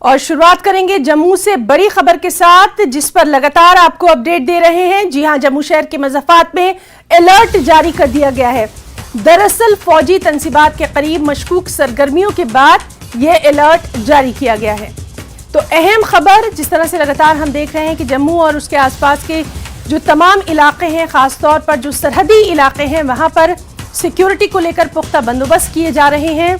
और शुरुआत करेंगे जम्मू से बड़ी खबर के साथ, जिस पर लगातार आपको अपडेट दे रहे हैं। जी हां, जम्मू शहर के मज़ाफ़ात में अलर्ट जारी कर दिया गया है। दरअसल फौजी तंसीबात के करीब मशकूक सरगर्मियों के बाद यह अलर्ट जारी किया गया है। तो अहम खबर, जिस तरह से लगातार हम देख रहे हैं कि जम्मू और उसके आसपास के जो तमाम इलाके हैं, ख़ास तौर पर जो सरहदी इलाके हैं, वहाँ पर सिक्योरिटी को लेकर पुख्ता बंदोबस्त किए जा रहे हैं।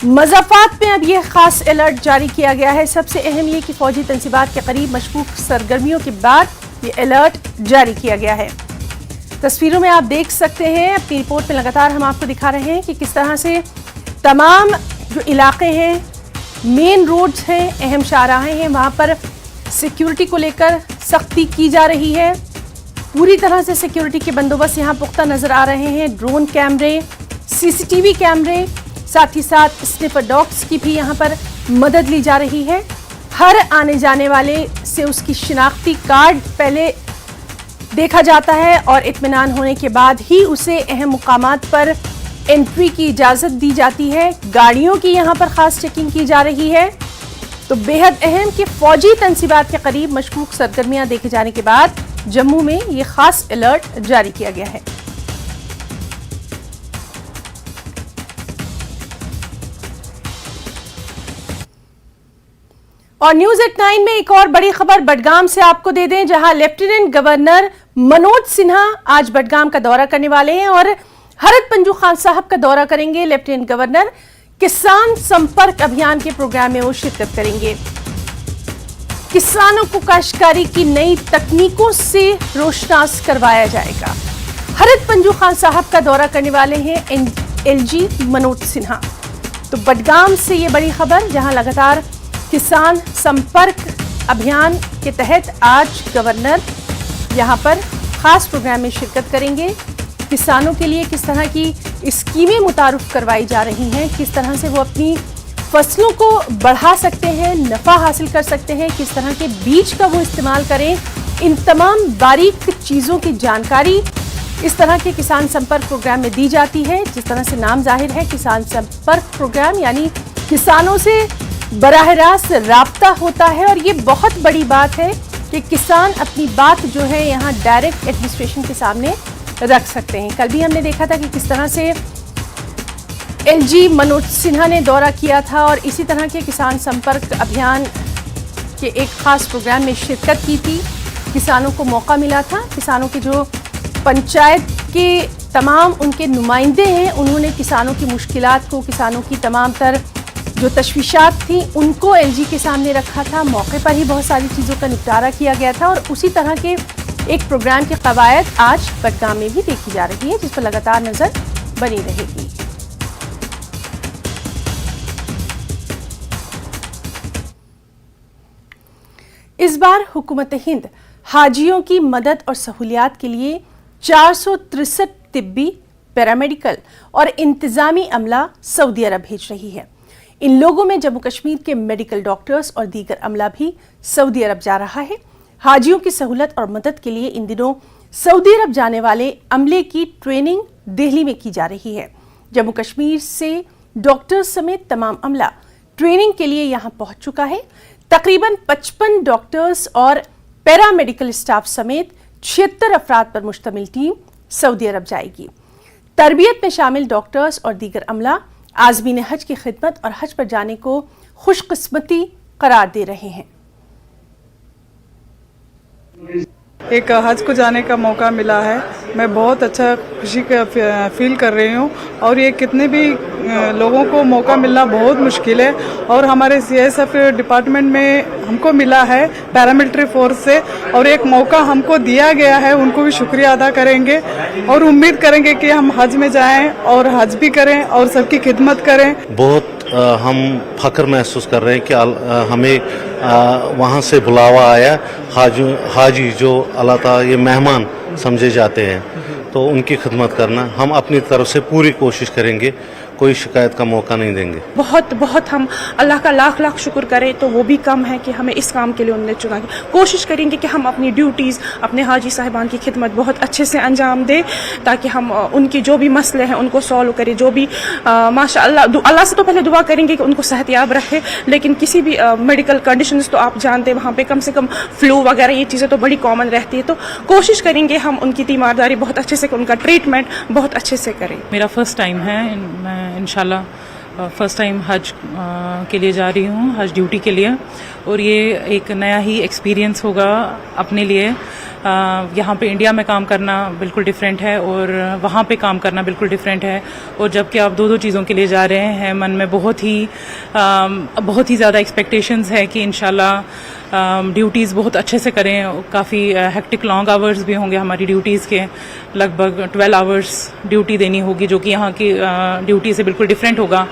मज़ाफ़ात में अब यह ख़ास अलर्ट जारी किया गया है। सबसे अहम ये कि फ़ौजी तंसीबात के करीब मशकूक सरगर्मियों के बाद ये अलर्ट जारी किया गया है। तस्वीरों में आप देख सकते हैं, अपनी रिपोर्ट में लगातार हम आपको दिखा रहे हैं कि किस तरह से तमाम जो इलाके हैं, मेन रोड्स हैं, अहम शाहराहें हैं, वहाँ पर सिक्योरिटी को लेकर सख्ती की जा रही है। पूरी तरह से सिक्योरिटी के बंदोबस्त यहाँ पुख्ता नज़र आ रहे हैं। ड्रोन कैमरे, CCTV कैमरे, साथ ही साथ स्निफर डॉग्स की भी यहाँ पर मदद ली जा रही है। हर आने जाने वाले से उसकी शिनाख्ती कार्ड पहले देखा जाता है और इत्मीनान होने के बाद ही उसे अहम मुकामात पर एंट्री की इजाज़त दी जाती है। गाड़ियों की यहाँ पर ख़ास चेकिंग की जा रही है। तो बेहद अहम कि फ़ौजी तंसीबात के करीब मशकूक सरगर्मियाँ देखे जाने के बाद जम्मू में ये ख़ास अलर्ट जारी किया गया है। और न्यूज़ एट 9 में एक और बड़ी खबर बडगाम से आपको दे दें, जहां लेफ्टिनेंट गवर्नर मनोज सिन्हा आज बडगाम का दौरा करने वाले हैं और हरत पंजू खान साहब का दौरा करेंगे। लेफ्टिनेंट गवर्नर किसान संपर्क अभियान के प्रोग्राम में वो शिरकत करेंगे। किसानों को काश्तकारी की नई तकनीकों से रोशनास करवाया जाएगा। हरत पंजू खान साहब का दौरा करने वाले हैं LG मनोज सिन्हा। तो बडगाम से ये बड़ी खबर, जहां लगातार किसान संपर्क अभियान के तहत आज गवर्नर यहां पर खास प्रोग्राम में शिरकत करेंगे। किसानों के लिए किस तरह की स्कीमें मुतारुफ करवाई जा रही हैं, किस तरह से वो अपनी फसलों को बढ़ा सकते हैं, नफ़ा हासिल कर सकते हैं, किस तरह के बीज का वो इस्तेमाल करें, इन तमाम बारीक चीज़ों की जानकारी इस तरह के किसान संपर्क प्रोग्राम में दी जाती है। जिस तरह से नाम जाहिर है, किसान संपर्क प्रोग्राम यानी किसानों से बराह रास्त राब्ता होता है। और ये बहुत बड़ी बात है कि किसान अपनी बात जो है यहाँ डायरेक्ट एडमिनिस्ट्रेशन के सामने रख सकते हैं। कल भी हमने देखा था कि किस तरह से LG मनोज सिन्हा ने दौरा किया था और इसी तरह के किसान संपर्क अभियान के एक खास प्रोग्राम में शिरकत की थी। किसानों को मौका मिला था, किसानों के जो पंचायत के तमाम उनके नुमाइंदे हैं, उन्होंने किसानों की मुश्किलात को, किसानों की तमाम तर जो तशवीशात थी, उनको LG के सामने रखा था। मौके पर ही बहुत सारी चीज़ों का निपटारा किया गया था और उसी तरह के एक प्रोग्राम की कवायद आज बडगाम में भी देखी जा रही है, जिस पर लगातार नज़र बनी रहेगी। इस बार हुकूमत हिंद हाजियों की मदद और सहूलियात के लिए 463 तिब्बी, पैरामेडिकल और इंतज़ामी अमला सऊदी अरब भेज रही है। इन लोगों में जम्मू कश्मीर के मेडिकल डॉक्टर्स और दीगर अमला भी सऊदी अरब जा रहा है। हाजियों की सहूलत और मदद के लिए इन दिनों सऊदी अरब जाने वाले अमले की ट्रेनिंग दिल्ली में की जा रही है। जम्मू कश्मीर से डॉक्टर्स समेत तमाम अमला ट्रेनिंग के लिए यहाँ पहुँच चुका है। तकरीबन 55 डॉक्टर्स और पैरामेडिकल स्टाफ समेत 76 अफराद पर मुश्तमिल टीम सऊदी अरब जाएगी। तरबियत में शामिल डॉक्टर्स और दीगर अमला आज़मीन हज की खिदमत और हज पर जाने को खुशकिस्मती करार दे रहे हैं। एक हज को जाने का मौका मिला है, मैं बहुत अच्छा खुशी का फील कर रही हूँ। और ये कितने भी लोगों को मौका मिलना बहुत मुश्किल है और हमारे CSF डिपार्टमेंट में हमको मिला है पैरामिलिट्री फोर्स से, और एक मौका हमको दिया गया है। उनको भी शुक्रिया अदा करेंगे और उम्मीद करेंगे कि हम हज में जाएं और हज भी करें और सबकी खिदमत करें। बहुत हम फ़ख्र महसूस कर रहे हैं कि हमें वहाँ से बुलावा आया। हाजी जो अल्लाह ताला ये मेहमान समझे जाते हैं, तो उनकी खिदमत करना हम अपनी तरफ से पूरी कोशिश करेंगे। कोई शिकायत का मौका नहीं देंगे। बहुत बहुत हम अल्लाह का लाख लाख शुक्र करें तो वो भी कम है कि हमें इस काम के लिए उन्होंने चुना। कोशिश करेंगे कि हम अपनी ड्यूटीज़ अपने हाजी साहिबान की खिदमत बहुत अच्छे से अंजाम दें ताकि हम उनके जो भी मसले हैं उनको सॉल्व करें। जो भी माशाअल्लाह अल्लाह से तो पहले दुआ करेंगे कि उनको सेहतयाब रखे, लेकिन किसी भी मेडिकल कंडीशंस तो आप जानते हैं वहाँ पे कम से कम फ्लू वगैरह ये चीज़ें तो बड़ी कॉमन रहती है, तो कोशिश करेंगे हम उनकी तीमारदारी बहुत अच्छे से, उनका ट्रीटमेंट बहुत अच्छे से करें। मेरा फर्स्ट टाइम है, मैं इंशाल्लाह फ़र्स्ट टाइम हज के लिए जा रही हूँ, हज ड्यूटी के लिए, और ये एक नया ही एक्सपीरियंस होगा अपने लिए। यहाँ पे इंडिया में काम करना बिल्कुल डिफरेंट है और वहाँ पे काम करना बिल्कुल डिफरेंट है, और जबकि आप दो चीज़ों के लिए जा रहे हैं, मन में बहुत ही ज़्यादा एक्सपेक्टेशंस है कि इंशाल्लाह ड्यूटीज़ बहुत अच्छे से करें। काफ़ी हेक्टिक लॉन्ग आवर्स भी होंगे हमारी ड्यूटीज़ के, लगभग 12 आवर्स ड्यूटी देनी होगी जो कि यहाँ की ड्यूटी से बिल्कुल डिफरेंट होगा।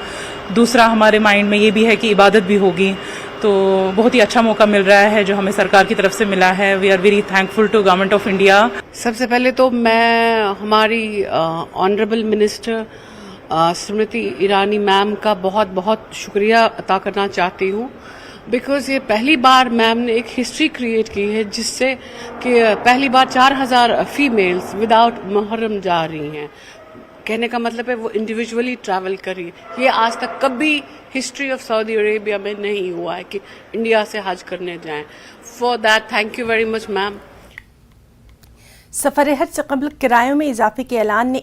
दूसरा हमारे माइंड में ये भी है कि इबादत भी होगी, तो बहुत ही अच्छा मौका मिल रहा है जो हमें सरकार की तरफ से मिला है। We are very thankful to government of India. सबसे पहले तो मैं हमारी honourable minister Smriti Irani ma'am का बहुत बहुत शुक्रिया अदा करना चाहती हूँ, बिकॉज ये पहली बार मैम ने एक हिस्ट्री क्रिएट की है जिससे कि पहली बार 4000 फीमेल्स विदाउट मुहर्रम जा रही हैं। कहने का मतलब है वो इंडिविजुअली ट्रैवल करी। ये आज तक कभी हिस्ट्री ऑफ सऊदी अरेबिया में नहीं हुआ है कि इंडिया से हज करने जाएं। For that thank you very much ma'am. सफ़र हज से कबल किरायों में इजाफे के ऐलान ने